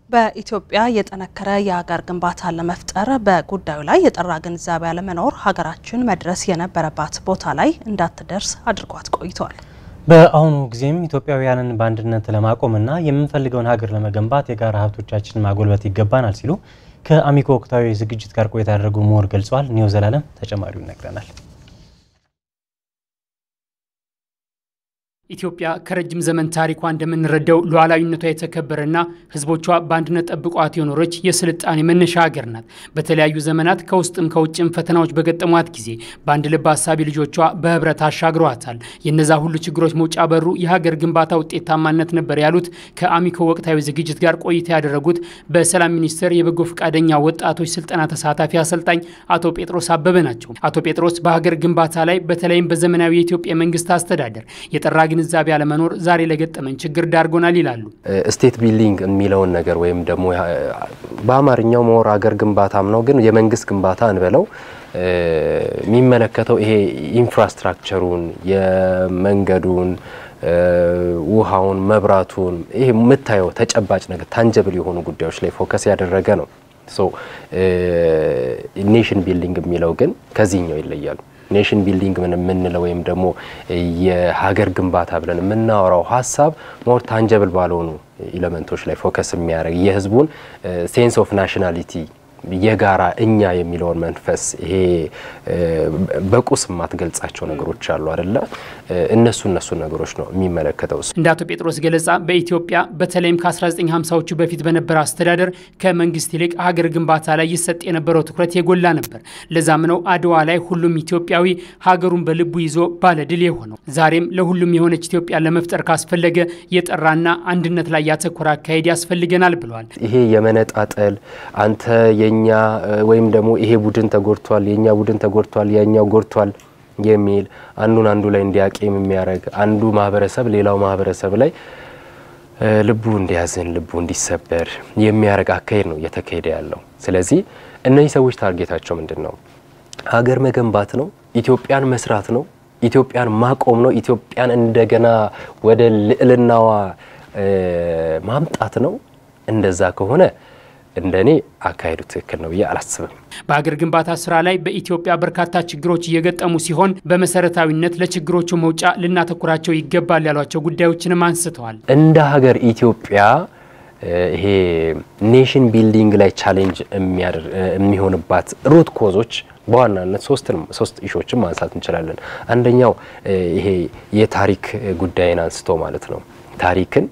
በኢትዮጵያ የጠነከረ የሀገር ግንባታ ለመፍጠር በጉዳዩ ላይ የጠራ ግንዛቤ አለመኖር ሀገራችን መድረስ የነበረባት ቦታ ላይ እንዳትደርስ አድርጓት ቆይቷል። በአሁኑ ጊዜም ኢትዮጵያውያንን በአንድነት ለማቆምና የምንፈልገውን ሀገር ለመገንባት የጋራ ሀብቶቻችንን ማጎልበት ይገባናል ሲሉ ከአሚኮ ወቅታዊ ዝግጅት ጋር ቆይታ ያደረጉ ምሁር ገልጸዋል። ኒው ዘላለም ተጨማሪውን ይነግረናል። ኢትዮጵያ ከረጅም ዘመን ታሪኳ እንደምንረዳው ሉዓላዊነቷ የተከበረና ህዝቦቿ በአንድነት ጠብቋት የኖረች የስልጣኔ መነሻ ሀገር ናት። በተለያዩ ዘመናት ከውስጥም ከውጭም ፈተናዎች በገጠሟት ጊዜ በአንድ ልብ ሐሳቢ ልጆቿ በህብረት አሻግረዋታል። የነዛ ሁሉ ችግሮች መውጫ በሩ የሀገር ግንባታ ውጤታማነት ነበር ያሉት ከአሚኮ ወቅታዊ ዝግጅት ጋር ቆይታ ያደረጉት በሰላም ሚኒስቴር የበጎ ፈቃደኛ ወጣቶች ስልጠና ተሳታፊ አሰልጣኝ አቶ ጴጥሮስ አበበ ናቸው። አቶ ጴጥሮስ በሀገር ግንባታ ላይ በተለይም በዘመናዊ የኢትዮጵያ መንግስት አስተዳደር የጠራ ግንዛቤ አለመኖር ዛሬ ለገጠመን ችግር ዳርጎናል ይላሉ። ስቴት ቢልዲንግ የሚለውን ነገር ወይም ደግሞ በአማርኛው ሞር ሀገር ግንባታም ነው ግን የመንግስት ግንባታ እንበለው የሚመለከተው ይሄ ኢንፍራስትራክቸሩን የመንገዱን ውሃውን መብራቱን ይሄ የምታየው ተጨባጭ ነገር ታንጀብል የሆኑ ጉዳዮች ላይ ፎከስ ያደረገ ነው። ኔሽን ቢልዲንግ የሚለው ግን ከዚህኛው ይለያሉ። ኔሽን ቢልዲንግ ምንለው ወይም ደግሞ የሀገር ግንባታ ብለን የምናወራው ሐሳብ ሞር ታንጀብል ባልሆኑ ኤሌመንቶች ላይ ፎከስ የሚያደርግ የህዝቡን ሴንስ ኦፍ ናሽናሊቲ የጋራ እኛ የሚለውን መንፈስ ይሄ በቁስ ማትገልጻቸው ነገሮች አሉ አይደለ? እነሱ ነገሮች ነው የሚመለከተው። እንደ አቶ ጴጥሮስ ገለጻ በኢትዮጵያ በተለይም ከ1950ዎቹ በፊት በነበረ አስተዳደር ከመንግስት ይልቅ ሀገር ግንባታ ላይ ይሰጥ የነበረው ትኩረት የጎላ ነበር። ለዛም ነው አድዋ ላይ ሁሉም ኢትዮጵያዊ ሀገሩን በልቡ ይዞ ባለድል የሆነው። ዛሬም ለሁሉም የሆነች ኢትዮጵያ ለመፍጠር ካስፈለገ የጠራና አንድነት ላይ ያተኮረ አካሄድ ያስፈልገናል ብለዋል። ይሄ የመነጣጠል አንተ የኛ ወይም ደግሞ ይሄ ቡድን ተጎድቷል የኛ ቡድን ተጎድቷል ያኛው ጎድቷል የሚል አንዱ ላይ እንዲያቀም የሚያረግ አንዱ ማህበረሰብ ሌላው ማህበረሰብ ላይ ልቡ እንዲያዝን ልቡ እንዲሰበር የሚያረግ አካሄድ ነው እየተካሄደ ያለው። ስለዚህ እነዚህ ሰዎች ታርጌታቸው ምንድነው? ሀገር መገንባት ነው፣ ኢትዮጵያን መስራት ነው፣ ኢትዮጵያን ማቆም ነው፣ ኢትዮጵያን እንደገና ወደ ልዕልናዋ ማምጣት ነው። እንደዛ ከሆነ እንደኔ አካሄዱ ትክክል ነው ያላስብም። በሀገር ግንባታ ስራ ላይ በኢትዮጵያ በርካታ ችግሮች እየገጠሙ ሲሆን በመሰረታዊነት ለችግሮቹ መውጫ ልናተኩራቸው ይገባል ያሏቸው ጉዳዮችንም አንስተዋል። እንደ ሀገር ኢትዮጵያ ይሄ ኔሽን ቢልዲንግ ላይ ቻሌንጅ የሚሆንባት ሩት ኮዞች በዋናነት ሶስት ኢሹዎችን ማንሳት እንችላለን። አንደኛው ይሄ የታሪክ ጉዳይን አንስቶ ማለት ነው። ታሪክን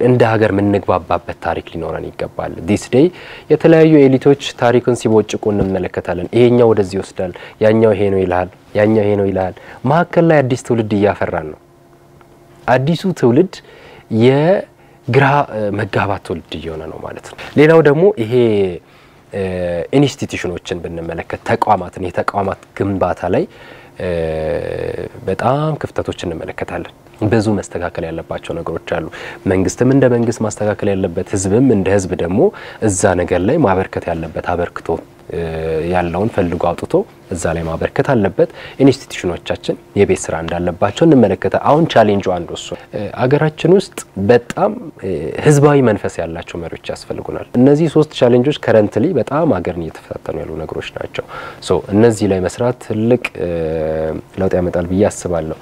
እንደ ሀገር ምንግባባበት ታሪክ ሊኖረን ይገባል። ዲስ ዴይ የተለያዩ ኤሊቶች ታሪክን ሲቦጭቁ እንመለከታለን። ይሄኛው ወደዚህ ይወስዳል፣ ያኛው ይሄ ነው ይላል፣ ያኛው ይሄ ነው ይላል። ማከለ ላይ አዲስ ትውልድ እያፈራን ነው። አዲሱ ትውልድ የግራ መጋባት ትውልድ እየሆነ ነው ማለት ነው። ሌላው ደግሞ ይሄ ኢንስቲትዩሽኖችን ብንመለከት ተቋማትን የተቋማት ግንባታ ላይ በጣም ክፍተቶችን እንመለከታለን። ብዙ መስተካከል ያለባቸው ነገሮች አሉ። መንግስትም እንደ መንግስት ማስተካከል ያለበት ህዝብም እንደ ህዝብ ደግሞ እዛ ነገር ላይ ማበርከት ያለበት አበርክቶ ያለውን ፈልጎ አውጥቶ እዛ ላይ ማበርከት አለበት። ኢንስቲትዩሽኖቻችን የቤት ስራ እንዳለባቸው እንመለከታ። አሁን ቻሌንጁ አንዱ እሱ አገራችን ውስጥ በጣም ህዝባዊ መንፈስ ያላቸው መሪዎች ያስፈልጉናል። እነዚህ ሶስት ቻሌንጆች ከረንትሊ በጣም አገርን እየተፈታተኑ ያሉ ነገሮች ናቸው። እነዚህ ላይ መስራት ትልቅ ለውጥ ያመጣል ብዬ አስባለሁ።